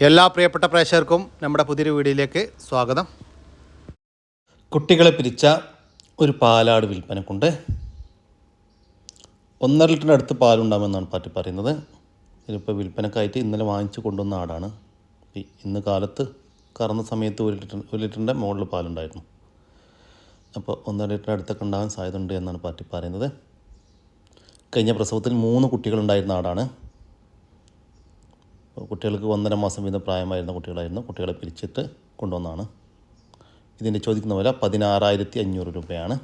എല്ലാ പ്രിയപ്പെട്ട പ്രേക്ഷകർക്കും നമ്മുടെ പുതിയൊരു വീഡിയോയിലേക്ക് സ്വാഗതം. കുട്ടികളെ പിരിച്ച ഒരു പാലാട് വിൽപ്പനക്കുണ്ട്. 1.5 ലിറ്ററിൻ്റെ അടുത്ത് പാലുണ്ടാകുമെന്നാണ് പാറ്റി പറയുന്നത്. ഇതിപ്പോൾ വിൽപ്പനക്കായിട്ട് ഇന്നലെ വാങ്ങിച്ചു കൊണ്ടുവന്ന ആടാണ്. ഇന്ന് കാലത്ത് കറന്ന സമയത്ത് 1 ലിറ്ററിൻ്റെ മുകളിൽ പാലുണ്ടായിരുന്നു. അപ്പോൾ 1.5 ലിറ്ററിൻ്റെ അടുത്തൊക്കെ ഉണ്ടാകാൻ സാധ്യതയുണ്ട് എന്നാണ് പാറ്റി പറയുന്നത്. കഴിഞ്ഞ പ്രസവത്തിൽ 3 കുട്ടികളുണ്ടായിരുന്ന ആടാണ്. കുട്ടികൾക്ക് 1.5 മാസം വീതം പ്രായമായിരുന്ന കുട്ടികളായിരുന്നു. കുട്ടികളെ പിരിച്ചിട്ട് കൊണ്ടുവന്നതാണ്. ഇതിൻ്റെ ചോദിക്കുന്ന വില 16,500 രൂപയാണ്.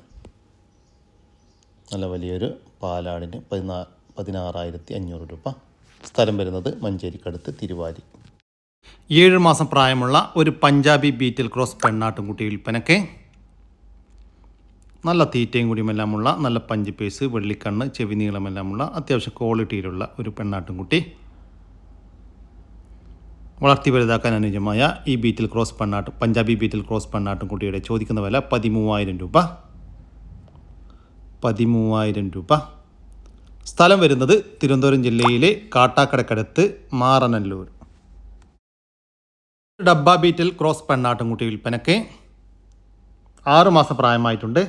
നല്ല വലിയൊരു പാലാടിന് 16,500 രൂപ. സ്ഥലം വരുന്നത് മഞ്ചേരിക്കടുത്ത് തിരുവാലി. 7 മാസം പ്രായമുള്ള ഒരു പഞ്ചാബി ബീറ്റിൽ ക്രോസ് പെണ്ണാട്ടുംകുട്ടി വിൽപ്പനയ്ക്ക്. നല്ല തീറ്റയും കൂടിയുമെല്ലാമുള്ള നല്ല പഞ്ച് പേസ്, വെള്ളിക്കണ്ണ്, ചെവി നീളമെല്ലാമുള്ള അത്യാവശ്യം ക്വാളിറ്റിയിലുള്ള ഒരു പെണ്ണാട്ടുംകുട്ടി. വളർത്തി വലുതാക്കാൻ അനുയോജ്യമായ ഈ പഞ്ചാബി ബീറ്റിൽ ക്രോസ് പെണ്ണാട്ടുംകുട്ടിയുടെ ചോദിക്കുന്ന വില 13,000 രൂപ. 13,000 രൂപ. സ്ഥലം വരുന്നത് തിരുവനന്തപുരം ജില്ലയിലെ കാട്ടാക്കടക്കടുത്ത് മാറനല്ലൂർ. ഡബ്ബ ബീറ്റിൽ ക്രോസ് പെണ്ണാട്ടുംകുട്ടി വിൽപ്പനയ്ക്ക്. 6 മാസം പ്രായമായിട്ടുണ്ട്.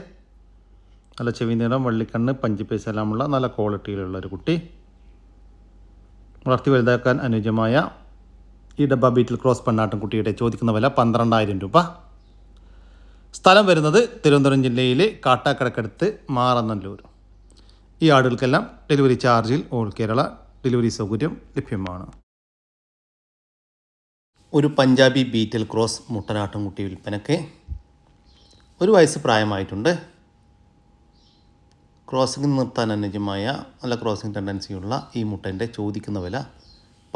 നല്ല ചെവി നീളം, വെള്ളിക്കണ്ണ്, പഞ്ച് പേസ് എല്ലാമുള്ള നല്ല ക്വാളിറ്റിയിലുള്ള ഒരു കുട്ടി. വളർത്തി വലുതാക്കാൻ അനുയോജ്യമായ ഈ ഡബ്ബ ബീറ്റിൽ ക്രോസ് പെണ്ണാട്ടുംകുട്ടിയുടെ ചോദിക്കുന്ന വില 12,000 രൂപ. സ്ഥലം വരുന്നത് തിരുവനന്തപുരം ജില്ലയിലെ കാട്ടാക്കടക്കടുത്ത് മാറനല്ലൂർ. ഈ ആടുകൾക്കെല്ലാം ഡെലിവറി ചാർജിൽ ഓൾ കേരള ഡെലിവറി സൗകര്യം ലഭ്യമാണ്. ഒരു പഞ്ചാബി ബീറ്റിൽ ക്രോസ് മുട്ടനാട്ടുംകുട്ടി വിൽപ്പനയ്ക്ക്. 1 വയസ്സ് പ്രായമായിട്ടുണ്ട്. ക്രോസിംഗ് നിർത്താൻ അനുയോജ്യമായ നല്ല ക്രോസിംഗ് ടെൻഡൻസിയുള്ള ഈ മുട്ടൻ്റെ ചോദിക്കുന്ന വില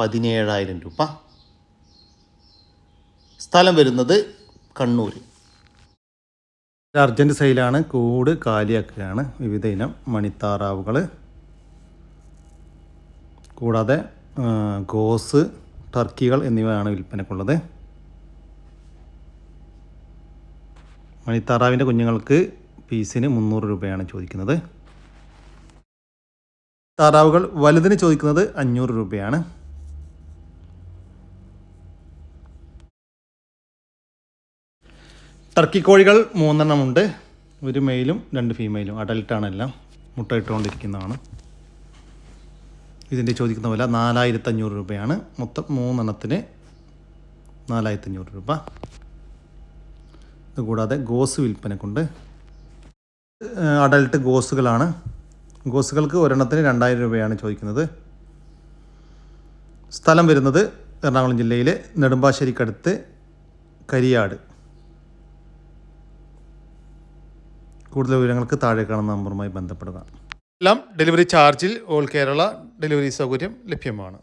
17,000 രൂപ. സ്ഥലം വരുന്നത് കണ്ണൂർ. അർജൻറ്റ് സെയിലാണ്. കൂട് കാലിയാക്കുകയാണ്. വിവിധ ഇനം മണിത്താറാവുകൾ, കൂടാതെ ഗോസ്, ടർക്കികൾ എന്നിവയാണ് വിൽപ്പനക്കുള്ളത്. മണിത്താറാവിൻ്റെ കുഞ്ഞുങ്ങൾക്ക് പീസിന് 300 രൂപയാണ് ചോദിക്കുന്നത്. താറാവുകൾ വലുതിന് ചോദിക്കുന്നത് 500 രൂപയാണ്. ടർക്കി കോഴികൾ 3 എണ്ണമുണ്ട്. 1 മെയിലും 2 ഫീമെയിലും. അഡൽട്ടാണ് എല്ലാം. മുട്ട ഇട്ടുകൊണ്ടിരിക്കുന്നതാണ്. ഇതിൻ്റെ ചോദിക്കുന്ന വില 4,500 രൂപയാണ്. മൊത്തം 3 എണ്ണത്തിന് 4,500 രൂപ. ഇതുകൂടാതെ ഗോസ് വിൽപ്പനക്കുണ്ട്. അഡൽട്ട് ഗോസുകളാണ്. ഗോസുകൾക്ക് ഒരെണ്ണത്തിന് 2,000 രൂപയാണ് ചോദിക്കുന്നത്. സ്ഥലം വരുന്നത് എറണാകുളം ജില്ലയിലെ നെടുമ്പാശ്ശേരിക്കടുത്ത് കരിയാട്. കൂടുതൽ വിവരങ്ങൾക്ക് താഴെ കാണുന്ന നമ്പറുമായി ബന്ധപ്പെടുക. എല്ലാം ഡെലിവറി ചാർജിൽ ഓൾ കേരള ഡെലിവറി സൗകര്യം ലഭ്യമാണ്.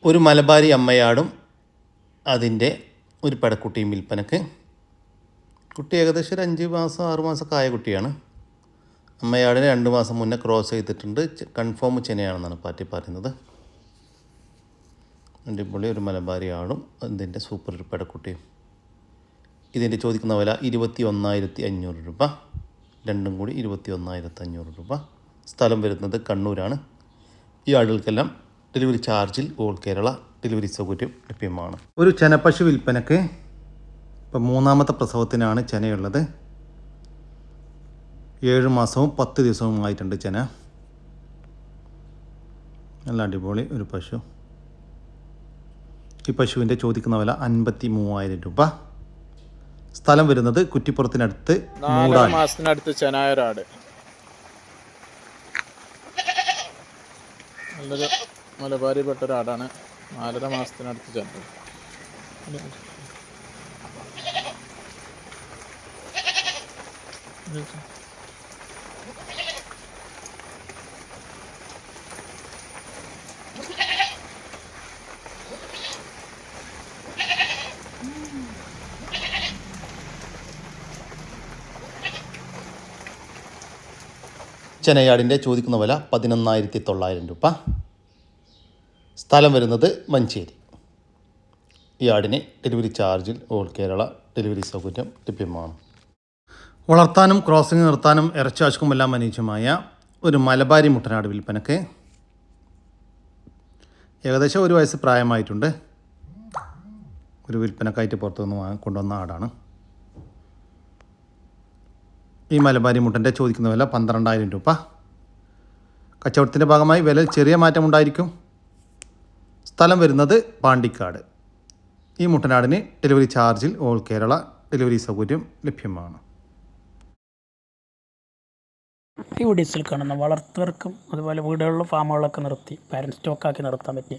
ഒരു മലബാരി അമ്മയാടും അതിൻ്റെ ഒരു പെടക്കുട്ടിയും വിൽപ്പനക്ക്. കുട്ടി ഏകദേശം ഒരു 5 മാസം 6 മാസമൊക്കെ ആയ കുട്ടിയാണ്. അമ്മയാടിനെ 2 മാസം മുന്നേ ക്രോസ് ചെയ്തിട്ടുണ്ട്. കൺഫേം ചെനയാണെന്നാണ് പാറ്റി പറയുന്നത്. അടിപൊളി ഒരു മലബാരി ആടും അതിൻ്റെ സൂപ്പർ ഒരു പെടക്കുട്ടിയും. ഇതിൻ്റെ ചോദിക്കുന്ന വില 21,500 രൂപ. രണ്ടും കൂടി 21,500 രൂപ. സ്ഥലം വരുന്നത് കണ്ണൂരാണ്. ഈ ആടുകൾക്കെല്ലാം ഡെലിവറി ചാർജിൽ ഓൾ കേരള ഡെലിവറി സൗകര്യം ലഭ്യമാണ്. ഒരു ചെനപ്പശു വിൽപ്പനക്ക്. ഇപ്പം 3ാമത്തെ പ്രസവത്തിനാണ് ചെനയുള്ളത്. 7 മാസവും 10 ദിവസവും ആയിട്ടുണ്ട് ചെന. നല്ല അടിപൊളി ഒരു പശു. ഈ പശുവിൻ്റെ ചോദിക്കുന്ന വില 53,000 രൂപ. സ്ഥലം വരുന്നത് കുറ്റിപ്പുറത്തിനടുത്ത് 4 മാസത്തിനടുത്ത് ചെനായൊരാട്. നല്ലൊരു മലബാരി പെട്ടൊരാടാണ്. 4.5 മാസത്തിനടുത്ത് ചെന. ചെനയാടിൻ്റെ ചോദിക്കുന്ന വില 11,900 രൂപ. സ്ഥലം വരുന്നത് മഞ്ചേരി. ഈ ആടിന് ഡെലിവറി ചാർജിൽ ഓൾ കേരള ഡെലിവറി സൗകര്യം ലഭ്യമാണ്. വളർത്താനും ക്രോസിംഗ് നിർത്താനും ഇറച്ചാശുക്കുമെല്ലാം അനുയോജ്യമായ ഒരു മലബാരി മുട്ടനാട് വിൽപ്പനക്ക്. ഏകദേശം 1 വയസ്സ് പ്രായമായിട്ടുണ്ട്. ഒരു വിൽപ്പനക്കായിട്ട് പുറത്തുനിന്ന് കൊണ്ടുവന്ന ആടാണ്. ഈ മലബാരി മുട്ടൻ്റെ ചോദിക്കുന്ന വില 12,000 രൂപ. കച്ചവടത്തിൻ്റെ ഭാഗമായി വില ചെറിയ മാറ്റമുണ്ടായിരിക്കും. സ്ഥലം വരുന്നത് പാണ്ടിക്കാട്. ഈ മുട്ടനാടിന് ഡെലിവറി ചാർജിൽ ഓൾ കേരള ഡെലിവറി സൗകര്യം ലഭ്യമാണ്. ഈ വീഡിയോസിൽ കാണുന്ന വളർത്തവർക്കും അതുപോലെ വീടുകളിലും ഫാമുകളൊക്കെ നിർത്തി പാരൻറ്റ് സ്റ്റോക്കാക്കി നിർത്താൻ പറ്റിയ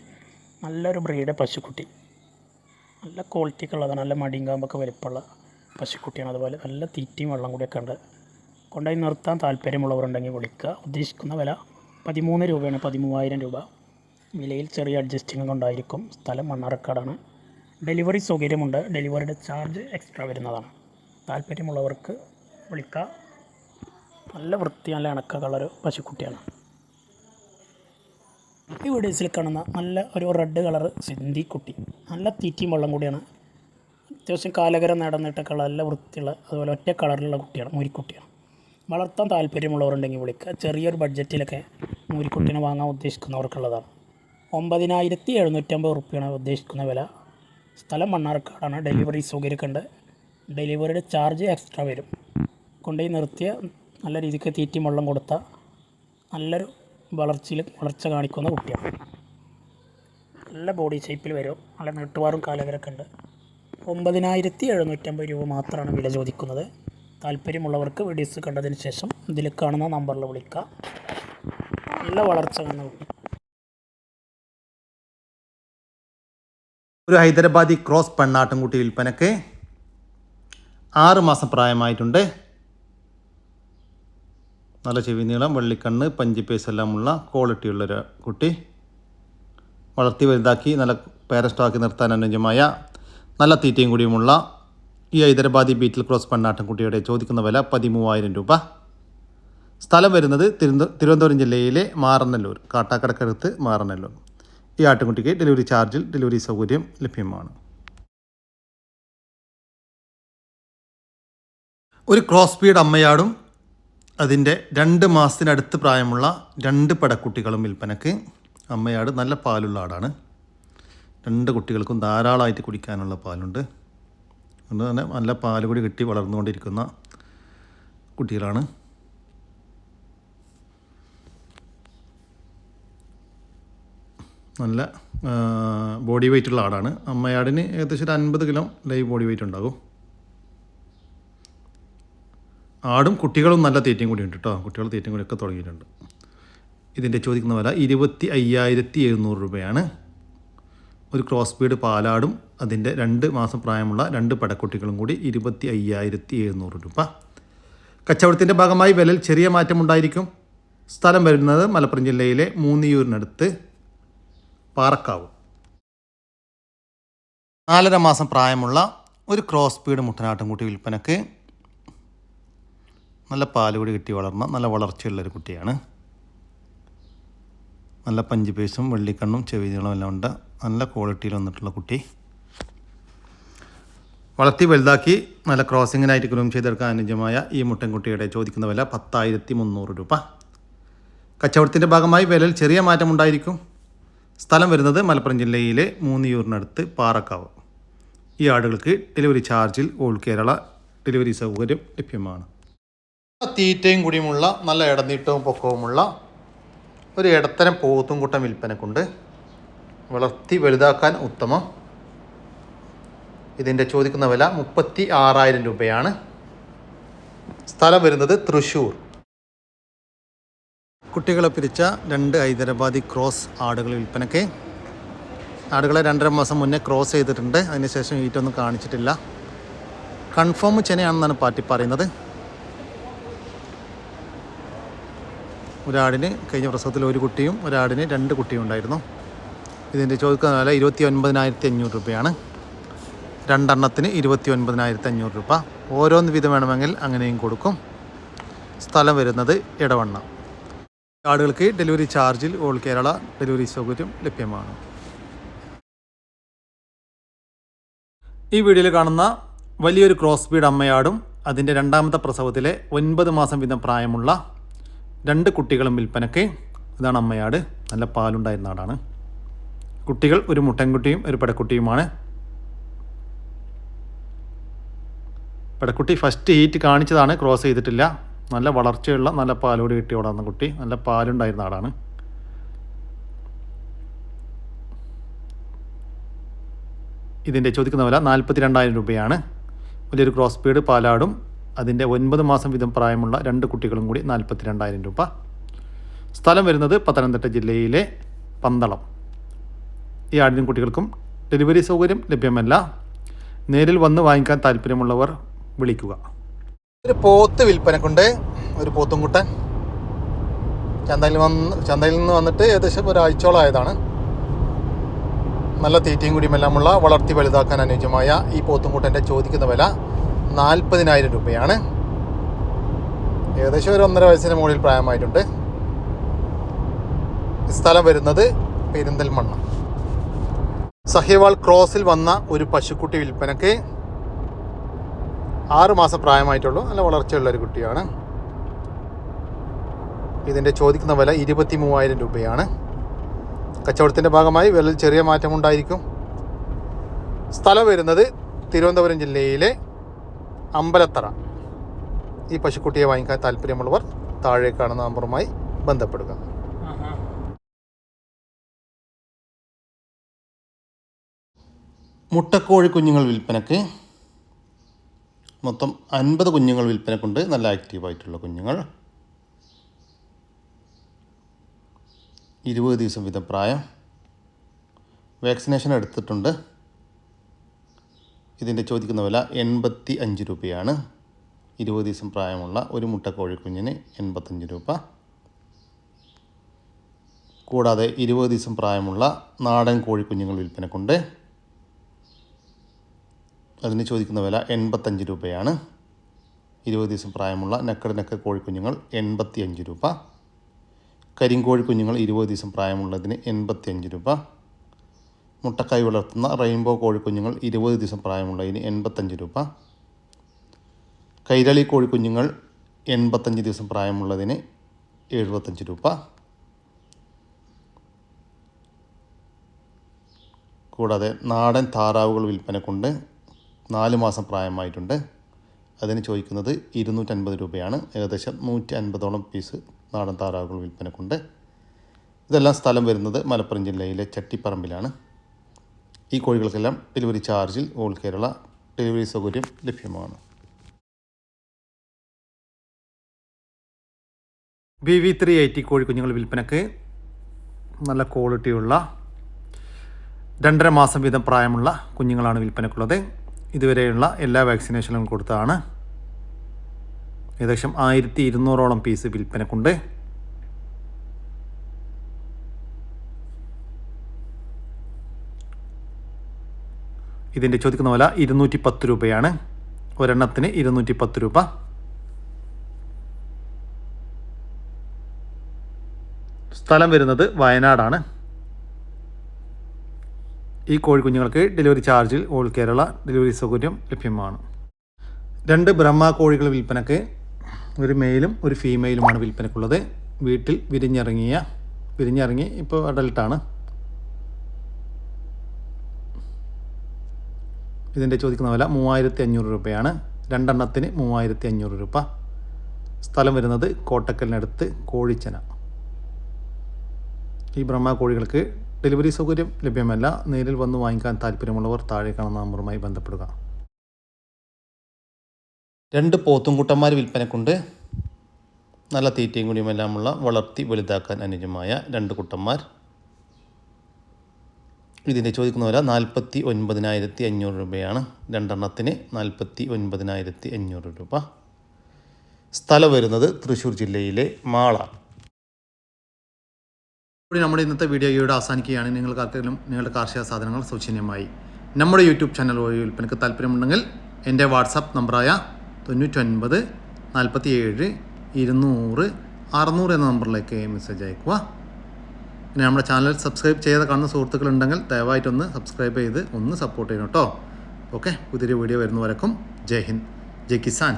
നല്ലൊരു ബ്രീഡ് പശുക്കുട്ടി. നല്ല ക്വാളിറ്റിക്ക് ഉള്ളതാണ്. നല്ല മടിയും കാമ്പൊക്കെ വലിപ്പമുള്ള പശുക്കുട്ടിയാണ്. അതുപോലെ നല്ല തീറ്റയും വെള്ളം കൂടിയൊക്കെ ഉണ്ട്. കൊണ്ടുപോയി നിർത്താൻ താല്പര്യമുള്ളവരുണ്ടെങ്കിൽ വിളിക്കുക. ഉദ്ദേശിക്കുന്ന വില 13 രൂപയാണ്. 13,000 രൂപ. വിലയിൽ ചെറിയ അഡ്ജസ്റ്റിംഗ് കൊണ്ടായിരിക്കും. സ്ഥലം മണ്ണാർക്കാടാണ്. ഡെലിവറി സൗകര്യമുണ്ട്. ഡെലിവറിയുടെ ചാർജ് എക്സ്ട്രാ വരുന്നതാണ്. താല്പര്യമുള്ളവർക്ക് വിളിക്കുക. നല്ല വൃത്തി, നല്ല ഇണക്ക കളർ പശുക്കുട്ടിയാണ്. ഈ വീഡിയോസിൽ കാണുന്ന നല്ല ഒരു റെഡ് കളർ സിന്ധി കുട്ടി. നല്ല തീറ്റയും വെള്ളം കൂടിയാണ്. അത്യാവശ്യം കാലകരം നടന്നിട്ടൊക്കെ ഉള്ള നല്ല വൃത്തിയുള്ള അതുപോലെ ഒറ്റ കളറിലുള്ള കുട്ടിയാണ്. മൂരിക്കുട്ടിയാണ്. വളർത്താൻ താല്പര്യമുള്ളവരുണ്ടെങ്കിൽ വിളിക്കുക. ചെറിയൊരു ബഡ്ജറ്റിലൊക്കെ മൂരിക്കുട്ടീനെ വാങ്ങാൻ ഉദ്ദേശിക്കുന്നവർക്കുള്ളതാണ്. 9,750 റുപ്യാണ് ഉദ്ദേശിക്കുന്ന വില. സ്ഥലം മണ്ണാർക്കാടാണ്. ഡെലിവറി സൗകര്യമൊക്കെ ഉണ്ട്. ഡെലിവറിയുടെ ചാർജ് എക്സ്ട്രാ വരും. കൊണ്ടുപോയി നിർത്തിയ നല്ല രീതിക്ക് തീറ്റയും വെള്ളം കൊടുത്ത നല്ലൊരു വളർച്ച കാണിക്കുന്ന കുട്ടിയാണ്. നല്ല ബോഡി ഷേപ്പിൽ വരും. നല്ല നീട്ടുവാറും കാലകരൊക്കെ ഉണ്ട്. 9,750 രൂപ മാത്രമാണ് വില ചോദിക്കുന്നത്. താല്പര്യമുള്ളവർക്ക് വീഡിയോസ് കണ്ടതിന് ശേഷം ഇതിൽ കാണുന്ന നമ്പറിൽ വിളിക്കുക. നല്ല വളർച്ച കാണുന്ന കുട്ടി. ഒരു ഹൈദരാബാദി ക്രോസ് പെണ്ണാട്ടുംകുട്ടി വിൽപ്പനക്ക് 6 മാസം പ്രായമായിട്ടുണ്ട്. നല്ല ചെവി നീളം, വെള്ളിക്കണ്ണ്, പഞ്ചിപ്പേസ് എല്ലാമുള്ള ക്വാളിറ്റിയുള്ളൊരു കുട്ടി. വളർത്തി വലുതാക്കി നല്ല പേരസ്റ്റോക്കി നിർത്താൻ അനുയോജ്യമായ നല്ല തീറ്റയും കൂടിയുമുള്ള ഈ ഹൈദരാബാദി ബീറ്റിൽ ക്രോസ് പെണ്ണാട്ടുംകുട്ടിയുടെ ചോദിക്കുന്ന വില 13,000 രൂപ. സ്ഥലം വരുന്നത് തിരുവനന്തപുരം ജില്ലയിലെ മാറനല്ലൂർ, കാട്ടാക്കടക്കടുത്ത് മാറനല്ലൂർ. ഈ ആട്ടുംകുട്ടിക്ക് ഡെലിവറി ചാർജിൽ ഡെലിവറി സൗകര്യം ലഭ്യമാണ്. ഒരു ക്രോസ് ബീഡ് അമ്മയാടും അതിൻ്റെ 2 മാസത്തിനടുത്ത് പ്രായമുള്ള 2 പടക്കുട്ടികളും വിൽപ്പനക്ക്. അമ്മയാട് നല്ല പാലുള്ള ആടാണ്. 2 കുട്ടികൾക്കും ധാരാളമായിട്ട് കുടിക്കാനുള്ള പാലുണ്ട്. അതുകൊണ്ട് തന്നെ നല്ല പാൽ കൂടി കിട്ടി വളർന്നുകൊണ്ടിരിക്കുന്ന കുട്ടികളാണ്. നല്ല ബോഡി വെയ്റ്റുള്ള ആടാണ്. അമ്മയാടിന് ഏകദേശം ഒരു 50 കിലോ ലൈവ് ബോഡി വെയ്റ്റ് ഉണ്ടാകും. ആടും കുട്ടികളും നല്ല തീറ്റയും കൂടി ഉണ്ട് കേട്ടോ. കുട്ടികൾ തീറ്റയും കൂടിയൊക്കെ തുടങ്ങിയിട്ടുണ്ട്. ഇതിൻ്റെ ചോദിക്കുന്ന വില 25,700 രൂപയാണ്. ഒരു ക്രോസ് ബീഡ് പാലാടും അതിൻ്റെ 2 മാസം പ്രായമുള്ള 2 പടക്കുട്ടികളും കൂടി 25,700 രൂപ. കച്ചവടത്തിൻ്റെ ഭാഗമായി വിലയിൽ ചെറിയ മാറ്റമുണ്ടായിരിക്കും. സ്ഥലം വരുന്നത് മലപ്പുറം ജില്ലയിലെ മൂന്നിയൂരിനടുത്ത് പാറക്കാവ്. 4.5 മാസം പ്രായമുള്ള ഒരു ക്രോസ് ബീഡ് മുട്ടനാട്ടുംകുട്ടി വിൽപ്പനക്ക്. നല്ല പാൽ കൂടി കിട്ടി വളർന്ന നല്ല വളർച്ചയുള്ളൊരു കുട്ടിയാണ്. നല്ല പഞ്ചിപ്പേസും വെള്ളിക്കണ്ണും ചെവി നീളവും എല്ലാം ഉണ്ട്. നല്ല ക്വാളിറ്റിയിൽ വന്നിട്ടുള്ള കുട്ടി. വളർത്തി വലുതാക്കി നല്ല ക്രോസിങ്ങിനായിട്ട് ഗ്രൂം ചെയ്തെടുക്കാൻ അനുയോജ്യമായ ഈ മുട്ടൻകുട്ടിയുടെ ചോദിക്കുന്ന വില 10,300 രൂപ. കച്ചവടത്തിൻ്റെ ഭാഗമായി വിലയിൽ ചെറിയ മാറ്റമുണ്ടായിരിക്കും. സ്ഥലം വരുന്നത് മലപ്പുറം ജില്ലയിലെ മൂന്നിയൂരിനടുത്ത് പാറക്കാവ്. ഈ ആടുകൾക്ക് ഡെലിവറി ചാർജിൽ ഓൾ കേരള ഡെലിവറി സൗകര്യം ലഭ്യമാണ്. തീറ്റയും കൂടിയുമുള്ള നല്ല ഇടനീട്ടവും പൊക്കവുമുള്ള ഒരു ഇടത്തരം പോത്തുംകുട്ടൻ വിൽപ്പനക്കുണ്ട്. വളർത്തി വലുതാക്കാൻ ഉത്തമം. ഇതിൻ്റെ ചോദിക്കുന്ന വില 36,000 രൂപയാണ്. സ്ഥലം വരുന്നത് തൃശ്ശൂർ. കുട്ടികളെ പിരിച്ച 2 ഹൈദരാബാദി ക്രോസ് ആടുകൾ വിൽപ്പനയ്ക്ക്. ആടുകളെ 2.5 മാസം മുന്നേ ക്രോസ് ചെയ്തിട്ടുണ്ട്. അതിനുശേഷം ഈറ്റൊന്നും കാണിച്ചിട്ടില്ല. കൺഫേം ചെനയാണെന്നാണ് പാർട്ടി പറയുന്നത്. ഒരാടിന് കഴിഞ്ഞ പ്രസവത്തിൽ 1 കുട്ടിയും ഒരാടിന് 2 കുട്ടിയും ഉണ്ടായിരുന്നു. ഇതിൻ്റെ ചോദിക്കുന്ന വില 29,500 രൂപയാണ്. 2 എണ്ണത്തിന് 29,500 രൂപ. ഓരോന്ന് വീതം വേണമെങ്കിൽ അങ്ങനെയും കൊടുക്കും. സ്ഥലം വരുന്നത് ഇടവണ്ണ. ആടുകൾക്ക് ഡെലിവറി ചാർജിൽ ഓൾ കേരള ഡെലിവറി സൗകര്യം ലഭ്യമാണ്. ഈ വീഡിയോയിൽ കാണുന്ന വലിയൊരു ക്രോസ് ബീഡ് അമ്മയാടും അതിൻ്റെ 2ാമത്തെ പ്രസവത്തിലെ 9 മാസം വീതം പ്രായമുള്ള 2 കുട്ടികളും വിൽപ്പനയ്ക്ക്. ഇതാണ് അമ്മയാട്. നല്ല പാലുണ്ടായിരുന്ന ആടാണ്. കുട്ടികൾ ഒരു മുട്ടൻകുട്ടിയും ഒരു പെടക്കുട്ടിയുമാണ്. പെടക്കുട്ടി ഫസ്റ്റ് ഹീറ്റ് കാണിച്ചതാണ്, ക്രോസ് ചെയ്തിട്ടില്ല. നല്ല വളർച്ചയുള്ള നല്ല പാലോട് കിട്ടി വളർന്ന കുട്ടി, നല്ല പാലുണ്ടായിരുന്ന ആടാണ്. ഇതിൻ്റെ ചോദിക്കുന്ന വില 42,000 രൂപയാണ്. വലിയൊരു ക്രോസ് ബീഡ് പാലാടും അതിൻ്റെ 9 മാസം വീതം പ്രായമുള്ള 2 കുട്ടികളും കൂടി 42,000 രൂപ. സ്ഥലം വരുന്നത് പത്തനംതിട്ട ജില്ലയിലെ പന്തളം. ഈ ആടിനും കുട്ടികൾക്കും ഡെലിവറി സൗകര്യം ലഭ്യമല്ല. നേരിൽ വന്ന് വാങ്ങിക്കാൻ താല്പര്യമുള്ളവർ വിളിക്കുക. ഒരു പോത്ത് വിൽപ്പനക്കുണ്ട്, ഒരു പോത്തുംകുട്ടൻ. ചന്തയിൽ നിന്ന് വന്നിട്ട് ഏകദേശം ഒരാഴ്ചയോളമായതാണ്. നല്ല തീറ്റയും കുടിയുമെല്ലാമുള്ള വളർത്തി വലുതാക്കാൻ അനുയോജ്യമായ ഈ പോത്തുംകുട്ടൻ്റെ ചോദിക്കുന്ന വില 40,000 രൂപയാണ്. ഏകദേശം ഒരു 1.5 വയസ്സിന് മുകളിൽ പ്രായമായിട്ടുണ്ട്. സ്ഥലം വരുന്നത് പെരിന്തൽമണ്ണ. സഹിവാൾ ക്രോസിൽ വന്ന ഒരു പശുക്കുട്ടി വിൽപ്പനക്ക് 6 മാസം പ്രായമായിട്ടുള്ളൂ. നല്ല വളർച്ചയുള്ളൊരു കുട്ടിയാണ്. ഇതിൻ്റെ ചോദിക്കുന്ന വില 23,000 രൂപയാണ്. കച്ചവടത്തിൻ്റെ ഭാഗമായി വിലയിൽ ചെറിയ മാറ്റമുണ്ടായിരിക്കും. സ്ഥലം വരുന്നത് തിരുവനന്തപുരം ജില്ലയിലെ അമ്പലത്തറ. ഈ പശുക്കുട്ടിയെ വാങ്ങിക്കാൻ താല്പര്യമുള്ളവർ താഴെ കാണുന്ന നമ്പറുമായി ബന്ധപ്പെടുക. മുട്ടക്കോഴി കുഞ്ഞുങ്ങൾ വിൽപ്പനക്ക് മൊത്തം 50 കുഞ്ഞുങ്ങൾ വിൽപ്പനക്കുണ്ട്. നല്ല ആക്റ്റീവായിട്ടുള്ള കുഞ്ഞുങ്ങൾ. 20 ദിവസം വീതം പ്രായം. വാക്സിനേഷൻ എടുത്തിട്ടുണ്ട്. ഇതിൻ്റെ ചോദിക്കുന്ന വില 85 രൂപയാണ്. 20 ദിവസം പ്രായമുള്ള ഒരു മുട്ടക്കോഴി കുഞ്ഞിന് 85 രൂപ. കൂടാതെ 20 ദിവസം പ്രായമുള്ള നാടൻ കോഴിക്കുഞ്ഞുങ്ങൾ വിൽപ്പനക്കുണ്ട്. അതിന് ചോദിക്കുന്ന വില 85 രൂപയാണ്. 20 ദിവസം പ്രായമുള്ള നക്കട് കോഴിക്കുഞ്ഞുങ്ങൾ 85 രൂപ. കരിങ്കോഴി കുഞ്ഞുങ്ങൾ 20 ദിവസം പ്രായമുള്ളതിന് 85 രൂപ. മുട്ടക്കായി വളർത്തുന്ന റെയിൻബോ കോഴിക്കുഞ്ഞുങ്ങൾ 20 ദിവസം പ്രായമുള്ളതിന് 85 രൂപ. കൈരളി കോഴിക്കുഞ്ഞുങ്ങൾ 85 ദിവസം പ്രായമുള്ളതിന് 75 രൂപ. കൂടാതെ നാടൻ താറാവുകൾ വിൽപ്പനക്കുണ്ട്. 4 മാസം പ്രായമായിട്ടുണ്ട്. അതിന് ചോദിക്കുന്നത് 250 രൂപയാണ്. ഏകദേശം 150ഓളം പീസ് നാടൻ താറാവുകൾ വിൽപ്പനക്കുണ്ട്. ഇതെല്ലാം സ്ഥലം വരുന്നത് മലപ്പുറം ജില്ലയിലെ ചട്ടിപ്പറമ്പിലാണ്. ഈ കോഴികൾക്കെല്ലാം ഡെലിവറി ചാർജിൽ ഓൾ കേരള ഡെലിവറി സൗകര്യം ലഭ്യമാണ്. BV380 കോഴിക്കുഞ്ഞുങ്ങൾ വിൽപ്പനക്ക്. നല്ല ക്വാളിറ്റിയുള്ള 2.5 മാസം വീതം പ്രായമുള്ള കുഞ്ഞുങ്ങളാണ് വിൽപ്പനക്കുള്ളത്. ഇതുവരെയുള്ള എല്ലാ വാക്സിനേഷനും കൊടുത്തതാണ്. ഏകദേശം 1200ഓളം പീസ് വിൽപ്പനക്കുണ്ട്. ഇതിൻ്റെ ചോദിക്കുന്ന വില 210 രൂപയാണ്. ഒരെണ്ണത്തിന് 210 രൂപ. സ്ഥലം വരുന്നത് വയനാടാണ്. ഈ കോഴിക്കുഞ്ഞുങ്ങൾക്ക് ഡെലിവറി ചാർജിൽ ഓൾ കേരള ഡെലിവറി സൗകര്യം ലഭ്യമാണ്. 2 ബ്രഹ്മ കോഴികൾ വിൽപ്പനക്ക്. ഒരു മെയിലും ഒരു ഫീമെയിലുമാണ് വിൽപ്പനക്കുള്ളത്. വീട്ടിൽ വിരിഞ്ഞിറങ്ങി ഇപ്പോൾ അഡൽട്ടാണ്. ഇതിൻ്റെ ചോദിക്കുന്ന വില 3,500 രൂപയാണ്. 2 എണ്ണത്തിന് 3,500 രൂപ. സ്ഥലം വരുന്നത് കോട്ടക്കലിനടുത്ത് കോഴിച്ചന. ഈ ബ്രഹ്മ കോഴികൾക്ക് ഡെലിവറി സൗകര്യം ലഭ്യമല്ല. നേരിൽ വന്ന് വാങ്ങിക്കാൻ താല്പര്യമുള്ളവർ താഴെ കാണുന്ന നമ്പറുമായി ബന്ധപ്പെടുക. 2 പോത്തുംകുട്ടന്മാർ വിൽപ്പനക്കുണ്ട്. നല്ല തീറ്റയും കുടിയുമെല്ലാമുള്ള വളർത്തി വലുതാക്കാൻ അനുയോജ്യമായ 2 കുട്ടന്മാർ. ഇതിൻ്റെ ചോദിക്കുന്ന വില 49,500 രൂപയാണ്. 2 എണ്ണത്തിന് 49,500 രൂപ. സ്ഥലം വരുന്നത് തൃശ്ശൂർ ജില്ലയിലെ മാള. നമ്മുടെ ഇന്നത്തെ വീഡിയോ ഇവിടെ അവസാനിക്കുകയാണ്. നിങ്ങൾക്കാർക്കെങ്കിലും നിങ്ങളുടെ കാർഷിക സാധനങ്ങൾ സൗജന്യമായി നമ്മുടെ യൂട്യൂബ് ചാനൽ വഴി വിൽപ്പനയ്ക്ക് താല്പര്യമുണ്ടെങ്കിൽ എൻ്റെ വാട്സാപ്പ് നമ്പറായ 99 47 200 600 എന്ന നമ്പറിലേക്ക് മെസ്സേജ് അയക്കുക. പിന്നെ നമ്മുടെ ചാനൽ സബ്സ്ക്രൈബ് ചെയ്ത് കാണുന്ന സുഹൃത്തുക്കളുണ്ടെങ്കിൽ ദയവായിട്ടൊന്ന് സബ്സ്ക്രൈബ് ചെയ്ത് ഒന്ന് സപ്പോർട്ട് ചെയ്യണം കേട്ടോ. ഓക്കെ, പുതിയൊരു വീഡിയോ വരുന്നവരേക്കും ജയ് ഹിന്ദ്, ജയ് കിസാൻ.